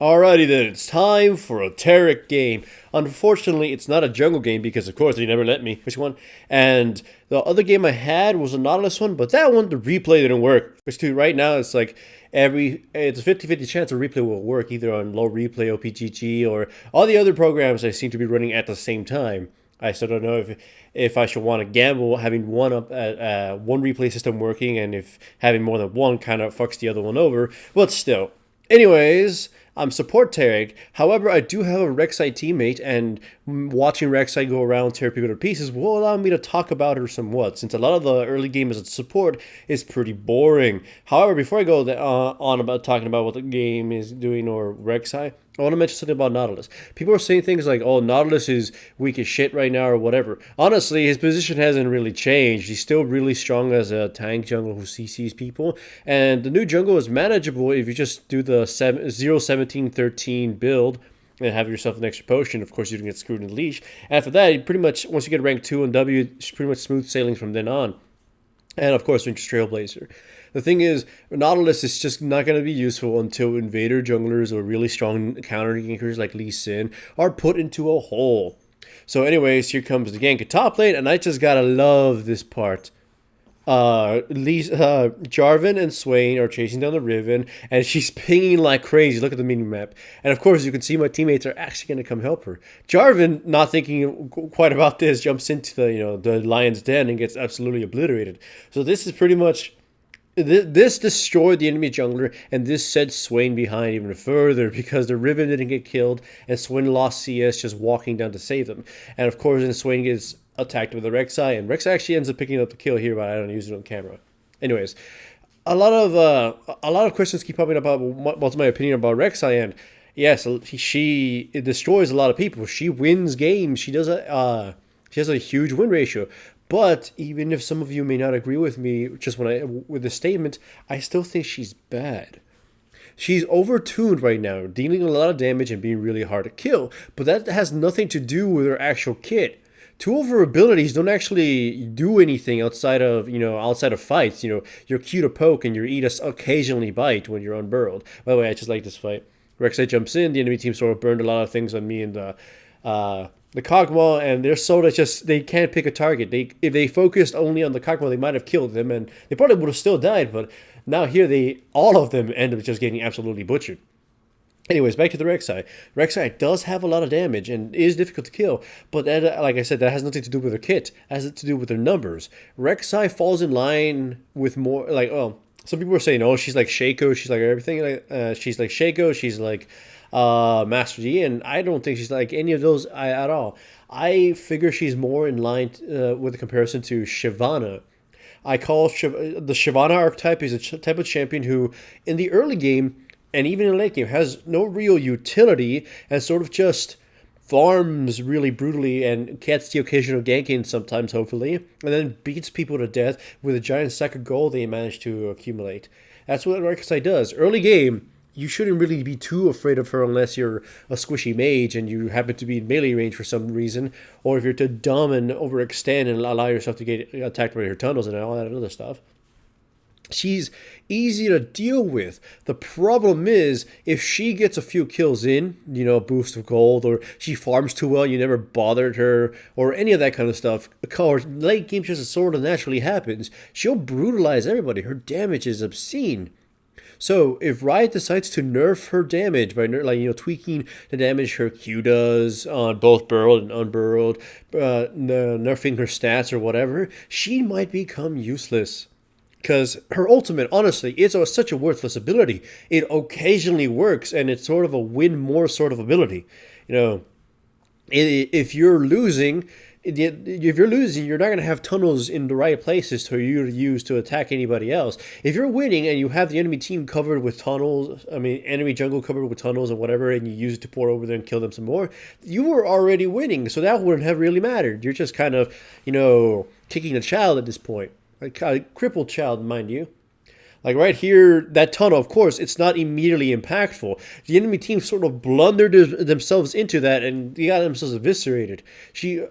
Alrighty then, it's time for a Taric game. Unfortunately, it's not a jungle game because, of course, they never let me. Which one? And the other game I had was a Nautilus one, but that one, the replay didn't work. Which, too, right now, it's like it's a 50-50 chance a replay will work either on low replay, OPGG, or all the other programs I seem to be running at the same time. I still don't know if I should want to gamble having one up at one replay system working, and if having more than one kind of fucks the other one over. But still. Anyways, I'm support Taric. However, I do have a Rek'Sai teammate, and watching Rek'Sai go around tear people to pieces will allow me to talk about her somewhat, since a lot of the early game as a support is pretty boring. However, before I go on about talking about what the game is doing or Rek'Sai, I want to mention something about Nautilus. People are saying things like, oh, Nautilus is weak as shit right now or whatever. Honestly, his position hasn't really changed. He's still really strong as a tank jungle who CCs people. And the new jungle is manageable if you just do the 0-17-13 build and have yourself an extra potion. Of course, you don't get screwed in the leash. After that, you pretty much, once you get rank 2 on W, it's pretty much smooth sailing from then on. And of course, Winter's Trailblazer. The thing is, Nautilus is just not going to be useful until invader junglers or really strong counter gankers like Lee Sin are put into a hole. So anyways, here comes the gank at top lane, and I just gotta love this part. Jarvan and Swain are chasing down the Riven, and she's pinging like crazy. Look at the mini map. And of course, you can see my teammates are actually going to come help her. Jarvan, not thinking quite about this, jumps into the lion's den and gets absolutely obliterated. So this is pretty much... This destroyed the enemy jungler, and this set Swain behind even further because the Riven didn't get killed, and Swain lost CS just walking down to save them. And of course, then Swain gets attacked with the Rek'Sai, and Rek'Sai actually ends up picking up the kill here, but I don't use it on camera. Anyways, a lot of questions keep popping up about what's my opinion about Rek'Sai, and yes, it destroys a lot of people. She wins games. She has a huge win ratio. But even if some of you may not agree with me, with the statement, I still think she's bad. She's overtuned right now, dealing a lot of damage and being really hard to kill. But that has nothing to do with her actual kit. Two of her abilities don't actually do anything outside of fights. You're Q to poke and your E to occasionally bite when you're unburrowed. By the way, I just like this fight. Rek'Sai jumps in, the enemy team sort of burned a lot of things on me and the Kog'Maw, and they're so that they can't pick a target. If they focused only on the Kog'Maw, they might have killed them, and they probably would have still died. But now here, all of them end up just getting absolutely butchered. Anyways, back to the Rek'Sai. Rek'Sai does have a lot of damage and is difficult to kill, but that, like I said, that has nothing to do with her kit. It has to do with her numbers. Rek'Sai falls in line with more some people are saying, oh, she's like Shaco, she's like everything. She's like Shaco, she's like Master Yi, and I don't think she's like any of those at all. I figure she's more in line with a comparison to Shyvana. I call the Shyvana archetype is a type of champion who, in the early game and even in late game, has no real utility and sort of just farms really brutally and gets the occasional gank in sometimes, hopefully, and then beats people to death with a giant sack of gold they manage to accumulate. That's what Rek'Sai does. Early game, you shouldn't really be too afraid of her unless you're a squishy mage and you happen to be in melee range for some reason, or if you're too dumb and overextend and allow yourself to get attacked by her tunnels and all that other stuff. She's easy to deal with. The problem is, if she gets a few kills in, a boost of gold, or she farms too well, you never bothered her, or any of that kind of stuff, or late game just sort of naturally happens, she'll brutalize everybody. Her damage is obscene. So if Riot decides to nerf her damage by tweaking the damage her Q does on both burrowed and unburrowed, nerfing her stats or whatever, she might become useless. Because her ultimate, honestly, is such a worthless ability. It occasionally works, and it's sort of a win more sort of ability. If you're losing, you're not going to have tunnels in the right places for you to use to attack anybody else. If you're winning and you have the enemy team covered with tunnels, enemy jungle covered with tunnels and whatever, and you use it to pour over there and kill them some more, you were already winning, so that wouldn't have really mattered. You're just kind of, kicking a child at this point. A crippled child, mind you. Like right here, that tunnel, of course, it's not immediately impactful. The enemy team sort of blundered themselves into that and they got themselves eviscerated. She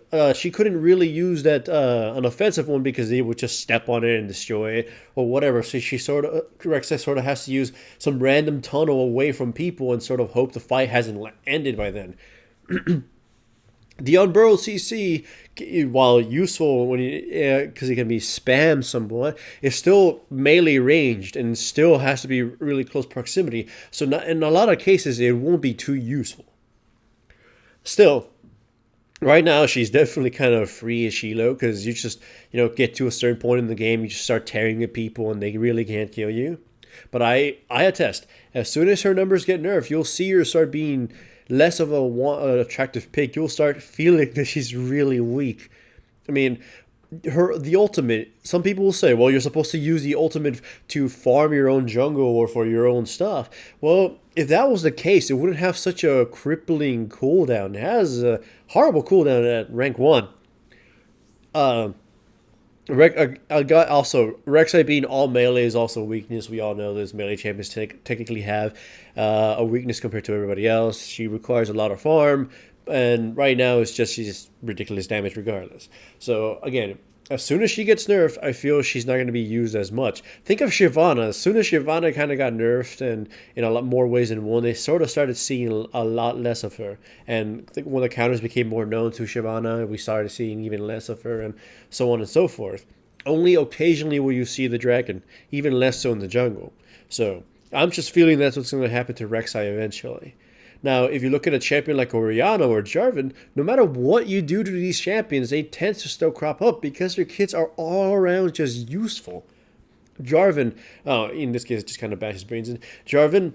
couldn't really use that an offensive one because they would just step on it and destroy it or whatever. So she sort of Rek'Sai sort of has to use some random tunnel away from people and sort of hope the fight hasn't ended by then. The unburrowed CC, while useful when because it can be spammed somewhat, is still melee ranged and still has to be really close proximity. So not, in a lot of cases, it won't be too useful. Still, right now she's definitely kind of free as Shiloh because you just get to a certain point in the game, you just start tearing at people and they really can't kill you. But I attest, as soon as her numbers get nerfed, you'll see her start being less of an attractive pick. You'll start feeling that she's really weak. I mean, the ultimate, some people will say, well, you're supposed to use the ultimate to farm your own jungle or for your own stuff. Well, if that was the case, it wouldn't have such a crippling cooldown. It has a horrible cooldown at rank 1. Rek'Sai being all melee is also a weakness. We all know this. Melee champions technically have a weakness compared to everybody else. She requires a lot of farm, and right now she's just ridiculous damage regardless. So again, as soon as she gets nerfed, I feel she's not going to be used as much. Think of Shyvana. As soon as Shyvana kind of got nerfed, and in a lot more ways than one, they sort of started seeing a lot less of her. And I think when the counters became more known to Shyvana, we started seeing even less of her, and so on and so forth. Only occasionally will you see the dragon, even less so in the jungle. So I'm just feeling that's what's going to happen to Rek'Sai eventually. Now, if you look at a champion like Orianna or Jarvan, no matter what you do to these champions, they tend to still crop up because their kits are all around just useful. Jarvan, in this case, it just kind of bashes brains in. Jarvan,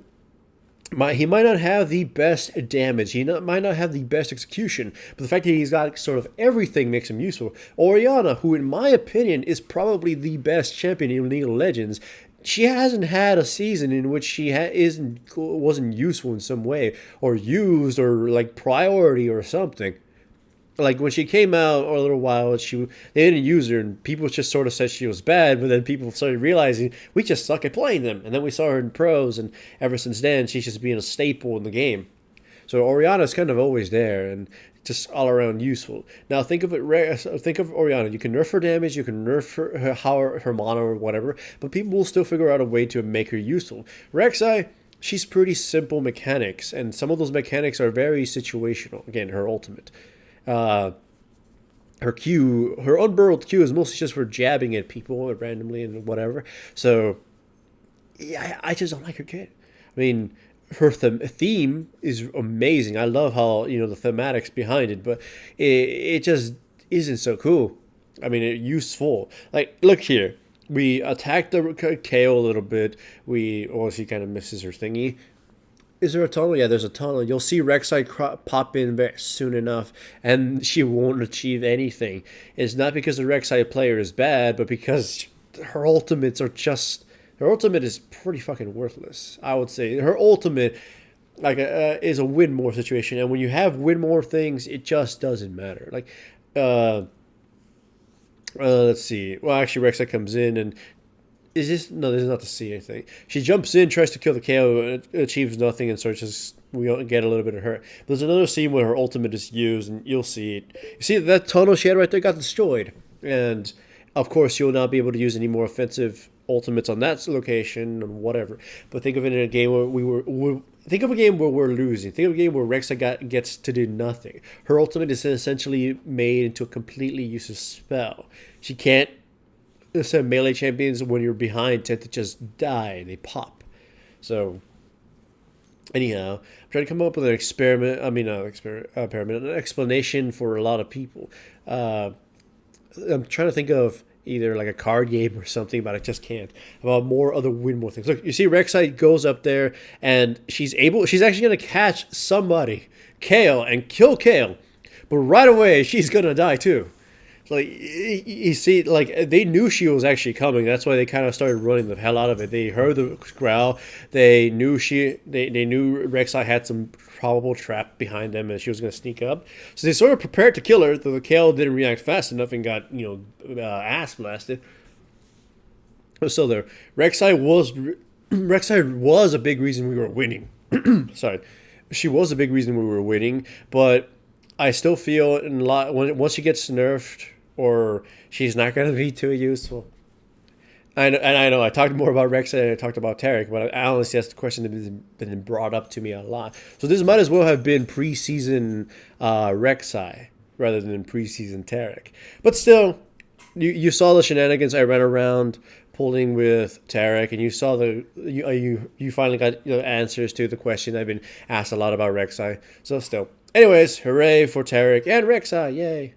he might not have the best damage, might not have the best execution, but the fact that he's got sort of everything makes him useful. Orianna, who in my opinion is probably the best champion in League of Legends, she hasn't had a season in which she wasn't useful in some way, or used, or like priority or something. Like when she came out a little while, they didn't use her, and people just sort of said she was bad. But then people started realizing we just suck at playing them, and then we saw her in pros, and ever since then she's just being a staple in the game. So Orianna's kind of always there, and just all around useful. Now think of Orianna. You can nerf her damage, you can nerf her mana or whatever, but people will still figure out a way to make her useful. Rek'Sai, she's pretty simple mechanics, and some of those mechanics are very situational. Again, her ultimate. Her unburrowed Q is mostly just for jabbing at people randomly and whatever. So, yeah, I just don't like her kit. I mean, her theme is amazing. I love how, the thematics behind it, but it just isn't so cool. I mean, useful. Like, look here. We attacked the KO a little bit. She kind of misses her thingy. Is there a tunnel? Yeah, there's a tunnel. You'll see Rek'Sai pop in very soon enough, and she won't achieve anything. It's not because the Rek'Sai player is bad, but because her ultimate is pretty fucking worthless, I would say. Her ultimate is a win more situation, and when you have win more things, it just doesn't matter. Like, let's see. Well, actually, Rek'Sai comes in and this is not to see anything. She jumps in, tries to kill the KO, achieves nothing, and starts we get a little bit of hurt. But there's another scene where her ultimate is used, and you'll see it. You see that tunnel she had right there got destroyed, and of course you'll not be able to use any more offensive ultimates on that location and whatever. But think of it in a game where think of a game where we're losing. Think of a game where Rek'Sai gets to do nothing. Her ultimate is essentially made into a completely useless spell. She can't. Some melee champions, when you're behind, tend to just die. They pop. So, anyhow, I'm trying to come up with an an explanation for a lot of people. I'm trying to think of either like a card game or something, but I just can't. About more other win more things. Look, you see Rek'Sai goes up there, and she's actually going to catch somebody, Kale, and kill Kale. But right away, she's going to die too. Like, you see, like, they knew she was actually coming. That's why they kind of started running the hell out of it. They heard the growl. They knew they knew Rek'Sai had some probable trap behind them and she was going to sneak up. So they sort of prepared to kill her, though the Kale didn't react fast enough and got, ass blasted. But still there. Rek'Sai was Rek'Sai was a big reason we were winning. Sorry, she was a big reason we were winning, but I still feel in a lot once she gets nerfed or she's not going to be too useful. I know I talked more about Rex and I talked about Taric, but I honestly that's the question that has been brought up to me a lot. So this might as well have been preseason Rek'Sai rather than preseason Taric. But still, you saw the shenanigans I ran around pulling with Taric, and you saw you finally got answers to the question I've been asked a lot about Rek'Sai. So still, anyways, hooray for Taric and Rek'Sai, yay!